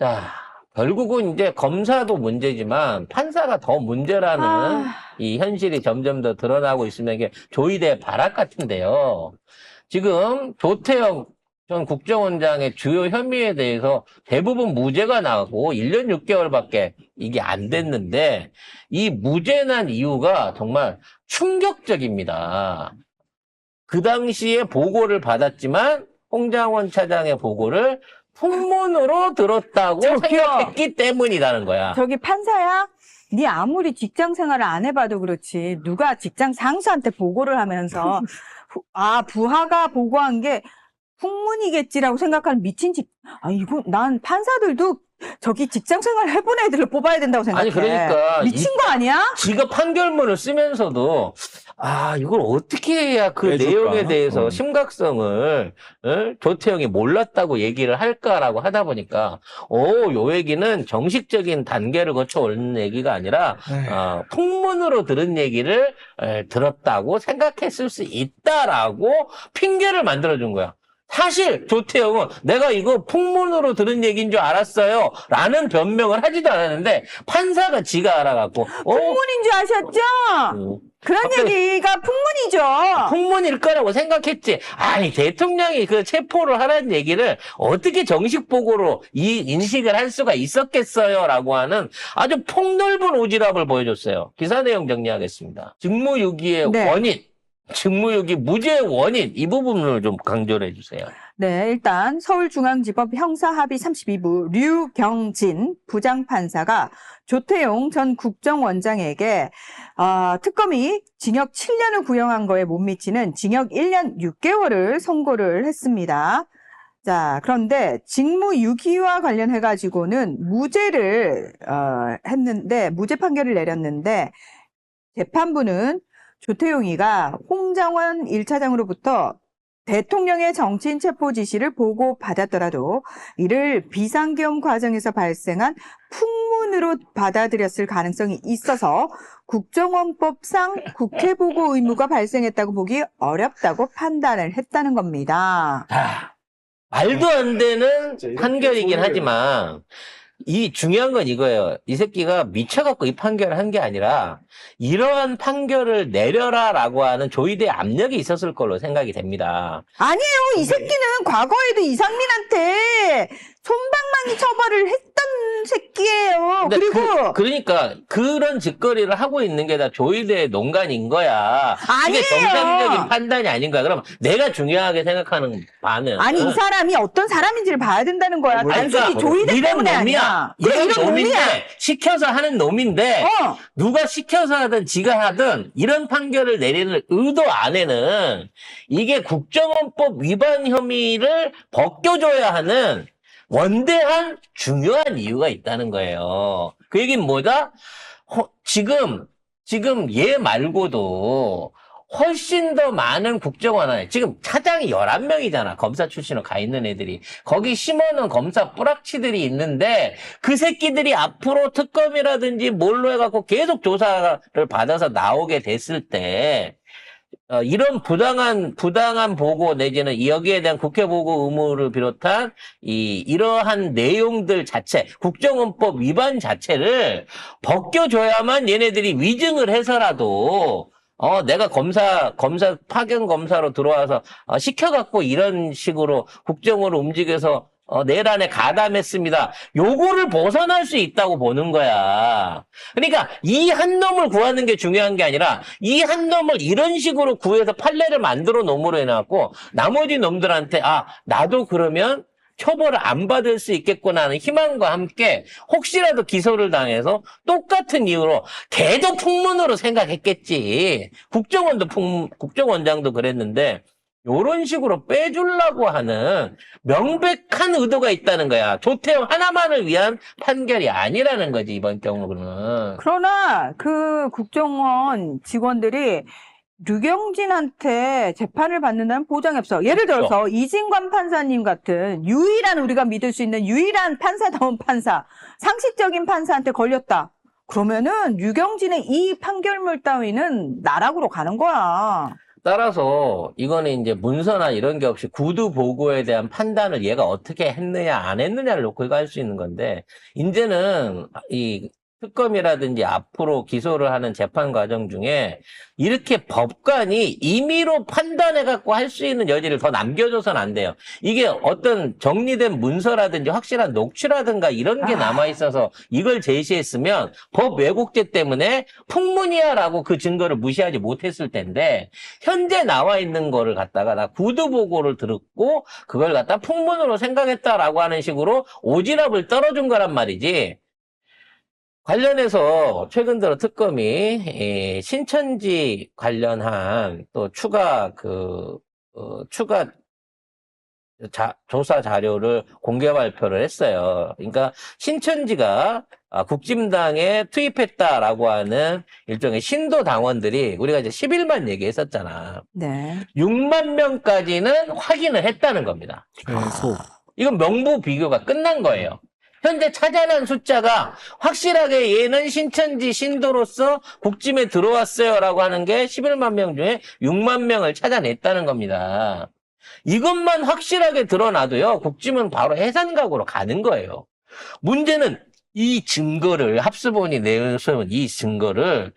자, 결국은 이제 검사도 문제지만 판사가 더 문제라는 이 현실이 점점 더 드러나고 있으면 이게 조이대 발악 같은데요. 지금 조태영 전 국정원장의 주요 혐의에 대해서 대부분 무죄가 나고 1년 6개월밖에 이게 안 됐는데 이 무죄 난 이유가 정말 충격적입니다. 그 당시에 보고를 받았지만 홍장원 차장의 보고를 풍문으로 들었다고 생각했기 때문이라는 거야. 저기 판사야? 네 아무리 직장 생활을 안 해봐도 그렇지. 누가 직장 상사한테 보고를 하면서 부하가 보고한 게 풍문이겠지라고 생각하는 미친 이거 난 판사들도 저기 직장 생활 해본 애들을 뽑아야 된다고 생각해. 아니 그러니까 미친 거 아니야? 지가 판결문을 쓰면서도 이걸 어떻게 해야 그 해줄까? 내용에 대해서 심각성을 조태영이 몰랐다고 얘기를 할까라고 하다 보니까 요 얘기는 정식적인 단계를 거쳐 온 얘기가 아니라 풍문으로 들은 얘기를 들었다고 생각했을 수 있다라고 핑계를 만들어준 거야. 사실 조태영은 내가 이거 풍문으로 들은 얘기인 줄 알았어요 라는 변명을 하지도 않았는데 판사가 지가 알아갖고 풍문인 줄 아셨죠? 그런 얘기가 풍문이죠. 풍문일 거라고 생각했지. 아니 대통령이 그 체포를 하라는 얘기를 어떻게 정식 보고로 이 인식을 할 수가 있었겠어요 라고 하는 아주 폭넓은 오지랖을 보여줬어요. 기사 내용 정리하겠습니다. 직무유기의 원인, 직무유기 무죄 원인 이 부분을 좀 강조를 해주세요. 네, 일단 서울중앙지법 형사합의 32부 류경진 부장판사가 조태용 전 국정원장에게 특검이 징역 7년을 구형한 거에 못 미치는 징역 1년 6개월을 선고를 했습니다. 자, 그런데 직무유기와 관련해가지고는 무죄를 했는데 무죄 판결을 내렸는데 재판부는 조태용이가 홍장원 1차장으로부터 대통령의 정치인 체포 지시를 보고받았더라도 이를 비상계엄 과정에서 발생한 풍문으로 받아들였을 가능성이 있어서 국정원법상 국회 보고 의무가 발생했다고 보기 어렵다고 판단을 했다는 겁니다. 말도 안 되는 판결이긴 하지만 이 중요한 건 이거예요. 이 새끼가 미쳐갖고 이 판결을 한 게 아니라 이러한 판결을 내려라라고 하는 조이대 압력이 있었을 걸로 생각이 됩니다. 아니에요. 이 새끼는 과거에도 이상민한테 솜방망이 처벌을 했던 새끼예요. 그리고 그러니까 그런 짓거리를 하고 있는 게 다 조이대의 농간인 거야. 아니에요. 이게 정상적인 판단이 아닌 거야. 그럼 내가 중요하게 생각하는 바는 아니 이 사람이 어떤 사람인지를 봐야 된다는 거야. 단순히 조이대 이런 때문에 아니야. 이런 이런 놈인데 놈이야. 시켜서 하는 놈인데 누가 시켜서 하든 지가 하든 이런 판결을 내리는 의도 안에는 이게 국정원법 위반 혐의를 벗겨줘야 하는 원대한 중요한 이유가 있다는 거예요. 그 얘기는 뭐다? 지금 얘 말고도 훨씬 더 많은 국정원 안에 지금 차장이 11명이잖아. 검사 출신으로 가 있는 애들이. 거기 심어놓은 검사 뿌락치들이 있는데 그 새끼들이 앞으로 특검이라든지 뭘로 해갖고 계속 조사를 받아서 나오게 됐을 때 이런 부당한 보고 내지는 여기에 대한 국회 보고 의무를 비롯한 이러한 내용들 자체, 국정원법 위반 자체를 벗겨줘야만 얘네들이 위증을 해서라도 내가 파견 검사로 들어와서 시켜갖고 이런 식으로 국정으로 움직여서 내란에 가담했습니다. 요거를 벗어날 수 있다고 보는 거야. 그러니까 이 한 놈을 구하는 게 중요한 게 아니라 이 한 놈을 이런 식으로 구해서 판례를 만들어 놓음으로 해놨고 나머지 놈들한테 나도 그러면 처벌을 안 받을 수 있겠구나 하는 희망과 함께 혹시라도 기소를 당해서 똑같은 이유로 걔도 풍문으로 생각했겠지. 국정원장도 그랬는데 요런 식으로 빼주려고 하는 명백한 의도가 있다는 거야. 조태영 하나만을 위한 판결이 아니라는 거지, 이번 경우는. 그러나 그 국정원 직원들이 류경진한테 재판을 받는다는 보장이 없어. 예를 들어서 이진관 판사님 같은 우리가 믿을 수 있는 유일한 판사다운 판사, 상식적인 판사한테 걸렸다. 그러면은 류경진의 이 판결물 따위는 나락으로 가는 거야. 따라서 이거는 이제 문서나 이런 게 없이 구두 보고에 대한 판단을 얘가 어떻게 했느냐 안 했느냐를 놓고 이거 할 수 있는 건데 이제는 이 특검이라든지 앞으로 기소를 하는 재판 과정 중에 이렇게 법관이 임의로 판단해 갖고 할 수 있는 여지를 더 남겨줘서는 안 돼요. 이게 어떤 정리된 문서라든지 확실한 녹취라든가 이런 게 남아 있어서 이걸 제시했으면 법 왜곡죄 때문에 풍문이야라고 그 증거를 무시하지 못했을 텐데 현재 나와 있는 거를 갖다가 나 구두 보고를 들었고 그걸 갖다 풍문으로 생각했다라고 하는 식으로 오지랖을 떨어준 거란 말이지. 관련해서 최근 들어 특검이 신천지 관련한 또 추가 조사 자료를 공개 발표를 했어요. 그러니까 신천지가 국진당에 투입했다라고 하는 일종의 신도 당원들이 우리가 이제 11만 얘기했었잖아. 네. 6만 명까지는 확인을 했다는 겁니다. 최소. 이건 명부 비교가 끝난 거예요. 현재 찾아낸 숫자가 확실하게 얘는 신천지 신도로서 국짐에 들어왔어요라고 하는 게 11만 명 중에 6만 명을 찾아냈다는 겁니다. 이것만 확실하게 드러나도요, 국짐은 바로 해산각으로 가는 거예요. 문제는 이 증거를, 합수본이 내세운 이 증거를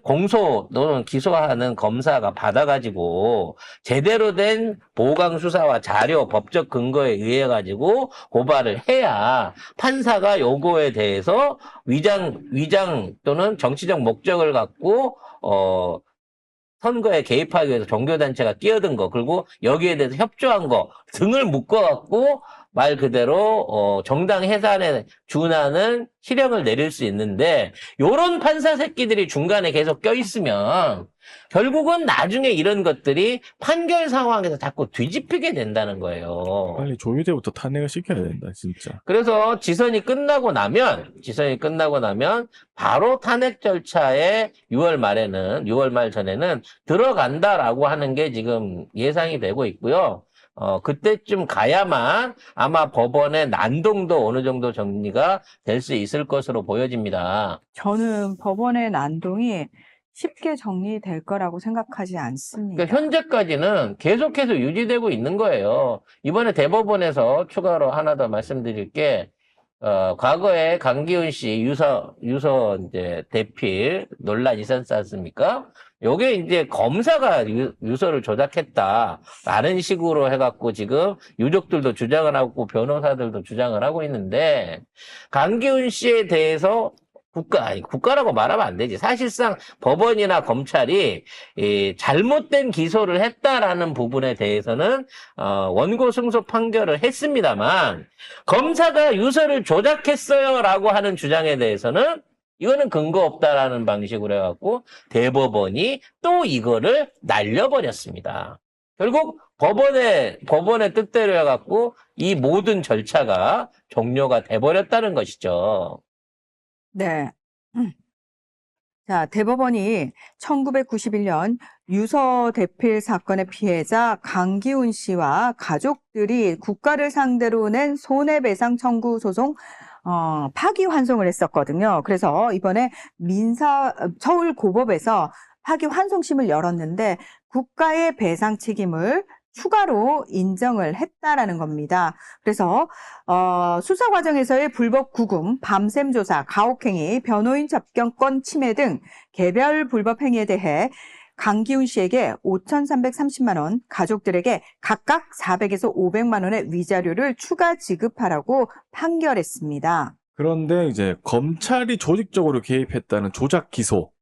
공소 또는 기소하는 검사가 받아가지고 제대로 된 보강 수사와 자료, 법적 근거에 의해 가지고 고발을 해야 판사가 요거에 대해서 위장 또는 정치적 목적을 갖고 선거에 개입하기 위해서 종교단체가 끼어든 거, 그리고 여기에 대해서 협조한 거 등을 묶어갖고 말 그대로 정당 해산에 준하는 실형을 내릴 수 있는데 요런 판사 새끼들이 중간에 계속 껴있으면 결국은 나중에 이런 것들이 판결 상황에서 자꾸 뒤집히게 된다는 거예요. 빨리 조유대부터 탄핵을 시켜야 된다, 진짜. 그래서 지선이 끝나고 나면 바로 탄핵 절차에 6월 말 전에는 들어간다라고 하는 게 지금 예상이 되고 있고요. 그때쯤 가야만 아마 법원의 난동도 어느 정도 정리가 될 수 있을 것으로 보여집니다. 저는 법원의 난동이 쉽게 정리될 거라고 생각하지 않습니다. 그러니까 현재까지는 계속해서 유지되고 있는 거예요. 이번에 대법원에서 추가로 하나 더 말씀드릴 게, 과거에 강기훈 씨 유서 이제 대필 논란 있었지 않습니까? 요게 이제 검사가 유서를 조작했다라는 식으로 해갖고 지금 유족들도 주장을 하고 변호사들도 주장을 하고 있는데, 강기훈 씨에 대해서 국가라고 말하면 안 되지. 사실상 법원이나 검찰이 잘못된 기소를 했다라는 부분에 대해서는 원고 승소 판결을 했습니다만 검사가 유서를 조작했어요라고 하는 주장에 대해서는 이거는 근거 없다라는 방식으로 해갖고 대법원이 또 이거를 날려버렸습니다. 결국 법원의 뜻대로 해갖고 이 모든 절차가 종료가 돼버렸다는 것이죠. 네. 자, 대법원이 1991년 유서 대필 사건의 피해자 강기훈 씨와 가족들이 국가를 상대로 낸 손해배상 청구 소송 파기환송을 했었거든요. 그래서 이번에 서울고법에서 파기환송심을 열었는데 국가의 배상 책임을 추가로 인정을 했다라는 겁니다. 그래서 수사 과정에서의 불법 구금, 밤샘 조사, 가혹행위, 변호인 접견권 침해 등 개별 불법 행위에 대해 강기훈 씨에게 5,330만 원, 가족들에게 각각 400에서 500만 원의 위자료를 추가 지급하라고 판결했습니다. 그런데 이제 검찰이 조직적으로 개입했다는 조작 기소.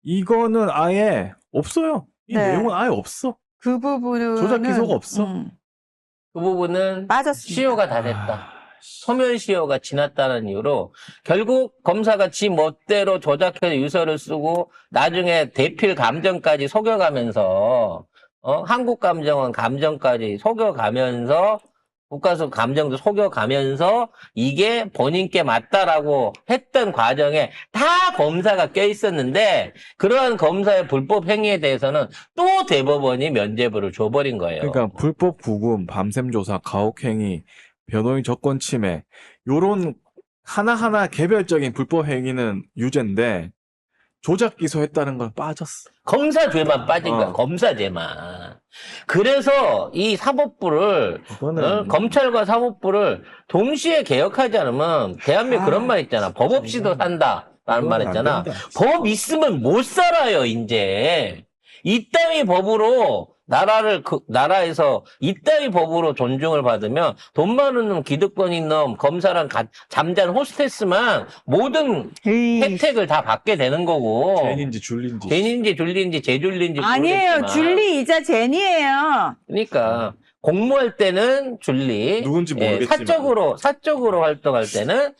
이거는 아예 없어요. 이 네. 내용은 아예 없어. 그 부분은 조작 기소가 없어. 그 부분은 빠졌습니다. 시효가 다 됐다. 소멸 시효가 지났다는 이유로 결국 검사가 지 멋대로 조작해서 유서를 쓰고 나중에 대필 감정까지 속여가면서 한국 감정원 감정까지 속여가면서 국가수 감정도 속여가면서 이게 본인께 맞다라고 했던 과정에 다 검사가 껴있었는데 그러한 검사의 불법 행위에 대해서는 또 대법원이 면죄부를 줘버린 거예요. 그러니까 불법 구금, 밤샘 조사, 가혹행위, 변호인 접견 침해 요런 하나하나 개별적인 불법 행위는 유죄인데 조작 기소했다는 건 빠졌어. 검사죄만 빠진 거야. 어. 검사죄만. 그래서 이 사법부를 이거는 검찰과 사법부를 동시에 개혁하지 않으면 대한민국 그런 말 있잖아. 법 없이도 산다. 라는 말 했잖아. 법 있으면 못 살아요, 이제. 이따위 법으로 나라에서 이따위 법으로 존중을 받으면 돈 많은 놈, 기득권 있는 놈, 검사랑 잠잔 호스테스만 모든 에이, 혜택을 다 받게 되는 거고. 죄인인지 줄린지. 죄인인지 줄리인지 재줄리인지 아니에요. 모르겠지만. 줄리이자 제니예요. 그러니까 공모할 때는 줄리, 누군지 모르겠지만. 사적으로 활동할 때는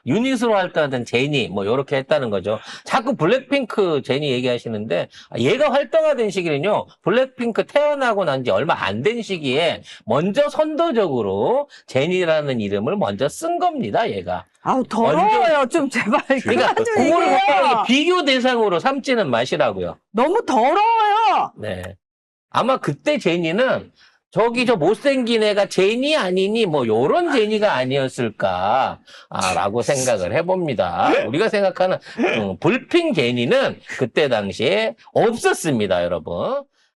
유닛으로 활동하던 제니 뭐 이렇게 했다는 거죠. 자꾸 블랙핑크 제니 얘기하시는데 얘가 활동하던 시기는요. 블랙핑크 태어나고 난 지 얼마 안 된 시기에 먼저 선도적으로 제니라는 이름을 먼저 쓴 겁니다. 얘가. 아우, 더러워요. 좀 제발. 그러니까 그만 좀 그거를 얘기해요. 갖다가 비교 대상으로 삼지는 마시라고요. 너무 더러워요. 네. 아마 그때 제니는 저기 저 못생긴 애가 제니 아니니 뭐 요런 제니가 아니었을까라고 생각을 해봅니다. 우리가 생각하는 불핑 제니는 그때 당시에 없었습니다, 여러분.